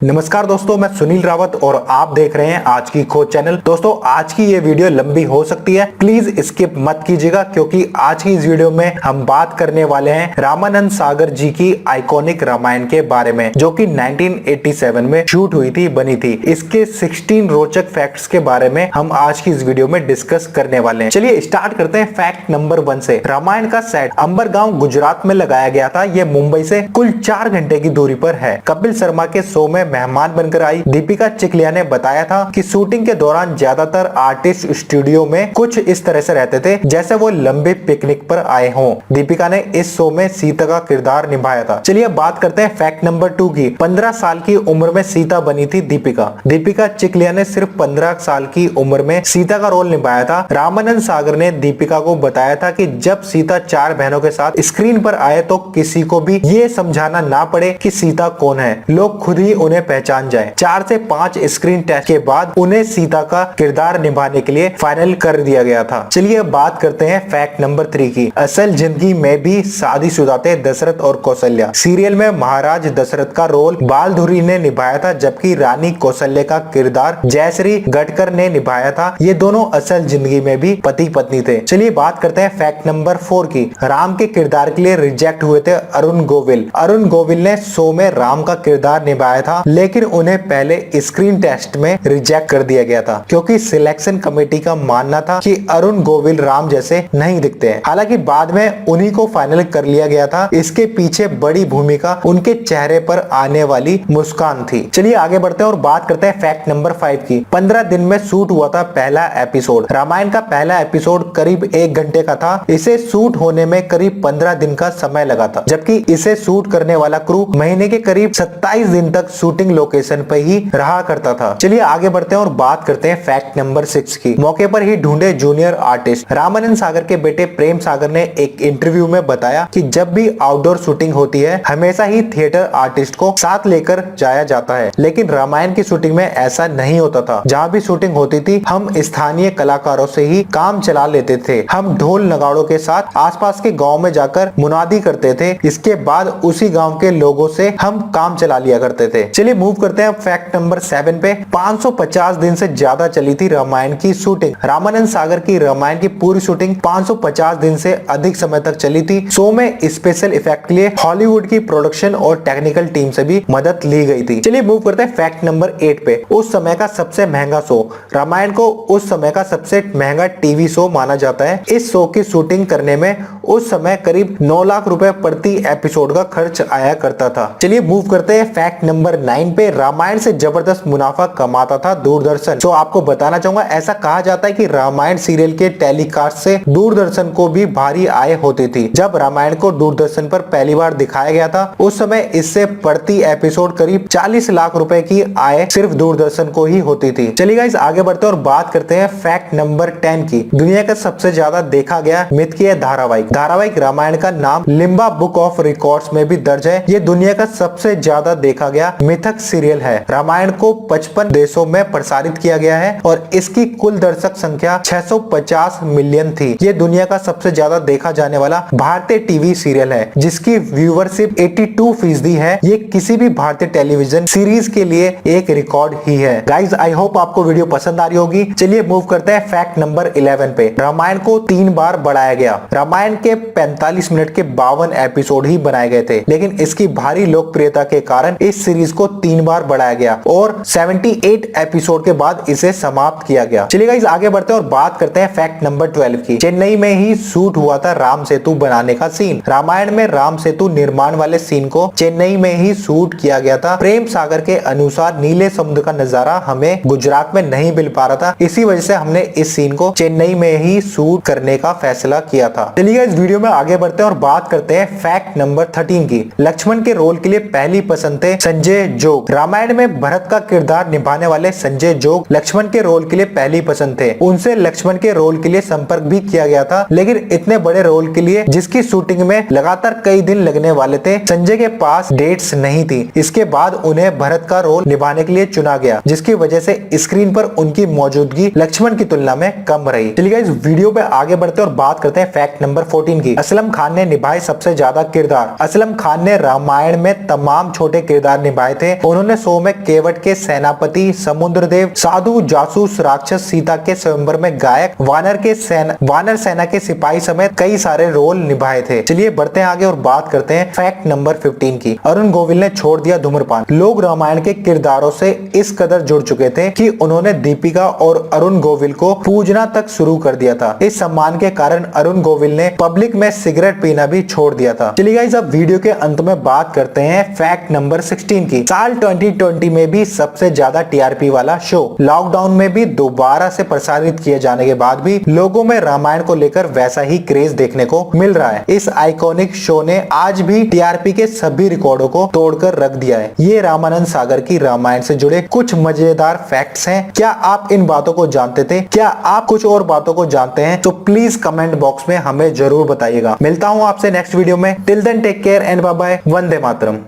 नमस्कार दोस्तों, मैं सुनील रावत और आप देख रहे हैं आज की खोज चैनल। दोस्तों, आज की ये वीडियो लंबी हो सकती है, प्लीज स्किप मत कीजिएगा क्योंकि आज की इस वीडियो में हम बात करने वाले हैं रामानंद सागर जी की आइकॉनिक रामायण के बारे में, जो कि 1987 में शूट हुई थी, बनी थी। इसके 16 रोचक फैक्ट्स के बारे में हम आज की इस वीडियो में डिस्कस करने वाले हैं। चलिए स्टार्ट करते हैं फैक्ट नंबर 1 से। रामायण का सेट अंबर गांव गुजरात में लगाया गया था। यह मुंबई से कुल 4 घंटे की दूरी पर है। कपिल शर्मा के शो में मेहमान बनकर आई दीपिका चिखलिया ने बताया था कि शूटिंग के दौरान ज्यादातर आर्टिस्ट स्टूडियो में कुछ इस तरह से रहते थे जैसे वो लंबे पिकनिक पर आए हों। दीपिका ने इस शो में सीता का किरदार निभाया था। चलिए बात करते हैं फैक्ट नंबर 2 की। 15 साल की उम्र में सीता बनी थी दीपिका। दीपिका चिखलिया ने सिर्फ 15 साल की उम्र में सीता का रोल निभाया था। रामानंद सागर ने दीपिका को बताया था कि जब सीता 4 बहनों के साथ स्क्रीन पर आए तो किसी को भी ये समझाना ना पड़े कि सीता कौन है, लोग खुद ही उन्हें पहचान जाए। 4 से 5 स्क्रीन टेस्ट के बाद उन्हें सीता का किरदार निभाने के लिए फाइनल कर दिया गया था। चलिए बात करते हैं फैक्ट नंबर 3 की। असल जिंदगी में भी शादीशुदा थे दशरथ और कौशल्या। सीरियल में महाराज दशरथ का रोल बालधुरी ने निभाया था, जबकि रानी कौशल्या का किरदार जयश्री गडकर ने निभाया था। ये दोनों असल जिंदगी में भी पति पत्नी थे। चलिए बात करते हैं फैक्ट नंबर 4 की। राम के किरदार के लिए रिजेक्ट हुए थे अरुण गोविल। अरुण गोविल ने शो में राम का किरदार निभाया था, लेकिन उन्हें पहले स्क्रीन टेस्ट में रिजेक्ट कर दिया गया था क्योंकि सिलेक्शन कमेटी का मानना था कि अरुण गोविल राम जैसे नहीं दिखते हैं। हालांकि बाद में उन्हीं को फाइनल कर लिया गया था। इसके पीछे बड़ी भूमिका उनके चेहरे पर आने वाली मुस्कान थी। चलिए आगे बढ़ते हैं और बात करते हैं फैक्ट नंबर 5 की। 15 दिन में शूट हुआ था पहला एपिसोड। रामायण का पहला एपिसोड करीब 1 घंटे का था। इसे शूट होने में करीब 15 दिन का समय लगा था, जबकि इसे शूट करने वाला क्रू महीने के करीब 27 दिन तक शूटिंग लोकेशन पे ही रहा करता था। चलिए आगे बढ़ते हैं और बात करते हैं फैक्ट नंबर 6 की। मौके पर ही ढूंढे जूनियर आर्टिस्ट। रामानंद सागर के बेटे प्रेम सागर ने एक इंटरव्यू में बताया कि जब भी आउटडोर शूटिंग होती है हमेशा ही थिएटर आर्टिस्ट को साथ लेकर जाया जाता है, लेकिन रामायण की शूटिंग में ऐसा नहीं होता था। जहाँ भी शूटिंग होती थी हम स्थानीय कलाकारों से ही काम चला लेते थे। हम ढोल नगाड़ों के साथ आसपास के गाँव में जाकर मुनादी करते थे। इसके बाद उसी गाँव के लोगों से हम काम चला लिया करते थे। चलिए मूव करते हैं फैक्ट नंबर 7 पे। 550 दिन से ज्यादा चली थी रामायण की शूटिंग। रामानंद सागर की रामायण की पूरी शूटिंग 550 दिन से अधिक समय तक चली थी। शो में स्पेशल इफेक्ट के लिए हॉलीवुड की प्रोडक्शन और टेक्निकल टीम से भी मदद ली गई थी। चलिए मूव करते हैं फैक्ट नंबर 8 पे। उस समय का सबसे महंगा शो। रामायण को उस समय का सबसे महंगा टीवी शो माना जाता है। इस शो की शूटिंग करने में उस समय करीब 9 लाख रुपए प्रति एपिसोड का खर्च आया करता था। चलिए मूव करते हैं फैक्ट नंबर 9 पे। रामायण से जबरदस्त मुनाफा कमाता था दूरदर्शन। तो आपको बताना चाहूंगा, ऐसा कहा जाता है कि रामायण सीरियल के टेलीकास्ट से दूरदर्शन को भी भारी आय होती थी। जब रामायण को दूरदर्शन पर पहली बार दिखाया गया था उस समय इससे प्रति एपिसोड करीब 40 लाख रुपए की आय सिर्फ दूरदर्शन को ही होती थी। चलिए गाइस आगे बढ़ते हैं और बात करते हैं फैक्ट नंबर 10 की। दुनिया का सबसे ज्यादा देखा गया मिथकीय धारावाहिक रामायण का नाम लिम्बा बुक ऑफ रिकॉर्ड्स में भी दर्ज है। ये दुनिया का सबसे ज्यादा देखा गया मिथक सीरियल है। रामायण को 55 देशों में प्रसारित किया गया है और इसकी कुल दर्शक संख्या 650 मिलियन थी। ये दुनिया का सबसे ज्यादा देखा जाने वाला भारतीय टीवी सीरियल है, जिसकी व्यूवरशिप 82% है। ये किसी भी भारतीय टेलीविजन सीरीज के लिए एक रिकॉर्ड ही है। गाइज आई होप आपको वीडियो पसंद आ रही होगी। चलिए मूव करते हैं फैक्ट नंबर 11 पे। रामायण को 3 बार बढ़ाया गया। रामायण के 45 मिनट के 52 एपिसोड ही बनाए गए थे, लेकिन इसकी भारी लोकप्रियता के कारण इस सीरीज को 3 बार बढ़ाया गया और 78 एपिसोड के बाद इसे समाप्त किया गया। चलिए गाइस आगे बढ़ते हैं और बात करते हैं फैक्ट नंबर 12 की। चेन्नई में ही शूट हुआ था राम सेतु बनाने का सीन। रामायण में राम सेतु निर्माण वाले सीन को चेन्नई में ही शूट किया गया था। प्रेम सागर के अनुसार नीले समुद्र का नजारा हमें गुजरात में नहीं मिल पा रहा था, इसी वजह से हमने इस सीन को चेन्नई में ही शूट करने का फैसला किया था। चलिए इस वीडियो में आगे बढ़ते हैं और बात करते हैं फैक्ट नंबर 13 की। लक्ष्मण के रोल के लिए पहली पसंद थे संजय जोग। रामायण में भरत का किरदार निभाने वाले संजय जोग लक्ष्मण के रोल के लिए पहली पसंद थे। उनसे लक्ष्मण के रोल के लिए संपर्क भी किया गया था, लेकिन इतने बड़े रोल के लिए जिसकी शूटिंग में लगातार कई दिन लगने वाले थे, संजय के पास डेट्स नहीं थी। इसके बाद उन्हें भरत का रोल निभाने के लिए चुना गया, जिसकी वजह से स्क्रीन पर उनकी मौजूदगी लक्ष्मण की तुलना में कम रही। चलिए इस वीडियो पे आगे बढ़ते हैं और बात करते हैं फैक्ट नंबर 14 की। असलम खान ने निभाए सबसे ज्यादा किरदार। असलम खान ने रामायण में तमाम छोटे किरदार निभाए थे। थे। उन्होंने शो में केवट के सेनापति, समुद्रदेव, साधु, जासूस, राक्षस, सीता के स्वयंवर में गायक, वानर सेना के सिपाही समेत कई सारे रोल निभाए थे। चलिए बढ़ते हैं आगे और बात करते हैं फैक्ट नंबर 15 की। अरुण गोविल ने छोड़ दिया धूम्रपान। लोग रामायण के किरदारों से इस कदर जुड़ चुके थे कि उन्होंने दीपिका और अरुण गोविल को पूजना तक शुरू कर दिया था। इस सम्मान के कारण अरुण गोविल ने पब्लिक में सिगरेट पीना भी छोड़ दिया था। चलिए गाइस, अब वीडियो के अंत में बात करते हैं फैक्ट नंबर 16 की। साल 2020 में भी सबसे ज्यादा टीआरपी वाला शो, लॉकडाउन में भी दोबारा से प्रसारित किए जाने के बाद भी लोगों में रामायण को लेकर वैसा ही क्रेज देखने को मिल रहा है। इस आइकॉनिक शो ने आज भी टीआरपी के सभी रिकॉर्डों को तोड़कर रख दिया है। ये रामानंद सागर की रामायण से जुड़े कुछ मजेदार फैक्ट्स हैं। क्या आप इन बातों को जानते थे? क्या आप कुछ और बातों को जानते हैं? तो प्लीज कमेंट बॉक्स में हमें जरूर बताइएगा। मिलता हूं आपसे नेक्स्ट वीडियो में। Till then take care and bye bye. वंदे मातरम।